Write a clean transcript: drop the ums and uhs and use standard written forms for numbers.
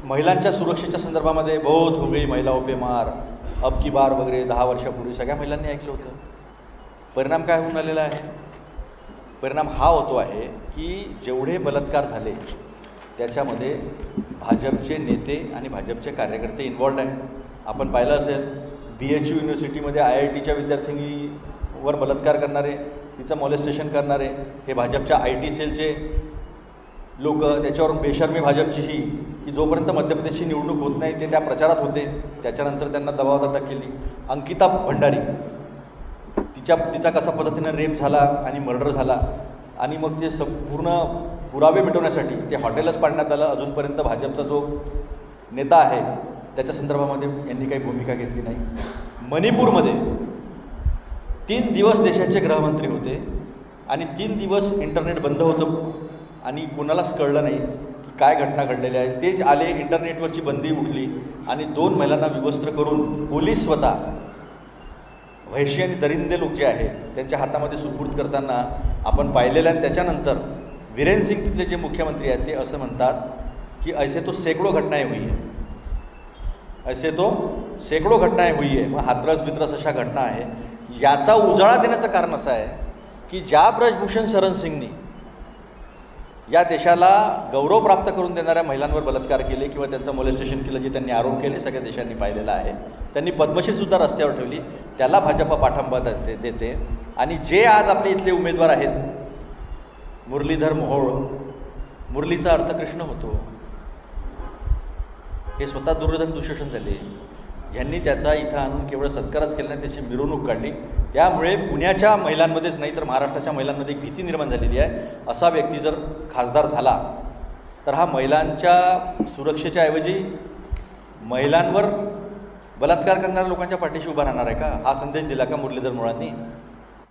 महिलांच्या सुरक्षेच्या संदर्भामध्ये बहुत हो गई महिलाओं पे मार, अब की बार वगैरे 10 वर्षापूर्वी सगळ्या महिलांनी ऐकलं होतं. परिणाम काय होऊन आलेला आहे? परिणाम हा होतो आहे की जेवढे बलात्कार झाले त्याच्यामध्ये भाजपचे नेते आणि भाजपचे कार्यकर्ते इन्वॉल्ड आहे. आपण पाहिलं असेल BHU युनिव्हर्सिटीमध्ये IITच्या विद्यार्थिनीवर बलात्कार करणारे, तिचं मॉलेस्टेशन करणारे हे भाजपच्या IT सेलचे लोक. त्याच्यावरून बेशर्मी भाजपची ही की जोपर्यंत मध्य प्रदेशची निवडणूक होत नाही ते त्या प्रचारात होते, त्याच्यानंतर त्यांना दबावात अटक केली. अंकिता भंडारी तिचा कसा पद्धतीनं रेप झाला आणि मर्डर झाला आणि मग ते पूर्ण पुरावे मिटवण्यासाठी ते हॉटेलच पाडण्यात आलं. अजूनपर्यंत भाजपचा जो नेता आहे त्याच्या संदर्भामध्ये यांनी काही भूमिका घेतली नाही. मणिपूरमध्ये 3 दिवस देशाचे गृहमंत्री होते आणि 3 दिवस इंटरनेट बंद होतं आणि कोणालाच कळलं नाही की काय घटना घडलेल्या आहेत. तेच आले, इंटरनेटवरची बंदी उठली आणि 2 महिलांना विवस्त्र करून पोलीस स्वतः वैश्य आणि दरिंदे लोक जे आहेत त्यांच्या हातामध्ये सुपूर्द करताना आपण पाहिलेलं आहे. त्याच्यानंतर वीरेन सिंग तिथले जे मुख्यमंत्री आहेत ते असं म्हणतात की ऐसे तो सैकड़ों घटनाएं हुई है, ऐसे तो सैकड़ों घटनाएं हुई है. मग हातरस बित्रस अशा घटना आहे. याचा उजाळा देण्याचं कारण असं आहे की ज्या ब्रजभूषण शरण सिंगनी या देशाला गौरव प्राप्त करून देणाऱ्या महिलांवर बलात्कार केले किंवा त्यांचं मोलेस्टेशन केलं, जे त्यांनी आरोप केले सगळ्या देशांनी पाहिलेलं आहे. त्यांनी पद्मश्रीसुद्धा रस्त्यावर ठेवली. त्याला भाजपा पाठिंबा देते. आणि जे आज आपले इथले उमेदवार आहेत मुरलीधर मोहोळ, मुरलीचा अर्थ कृष्ण होतो, हे स्वतः दुर्योधन दुःशासन झाले. यांनी त्याचा इथं आणून केवळ सत्कारच केला नाही, त्याची मिरवणूक काढली. त्यामुळे पुण्याच्या महिलांमध्येच नाही तर महाराष्ट्राच्या महिलांमध्ये एक भीती निर्माण झालेली आहे. असा व्यक्ती जर खासदार झाला तर हा महिलांच्या सुरक्षेच्या ऐवजी महिलांवर बलात्कार करणाऱ्या लोकांच्या पाठीशी उभा राहणार आहे का? हा संदेश दिला का मुरलीधर मोहोळांनी?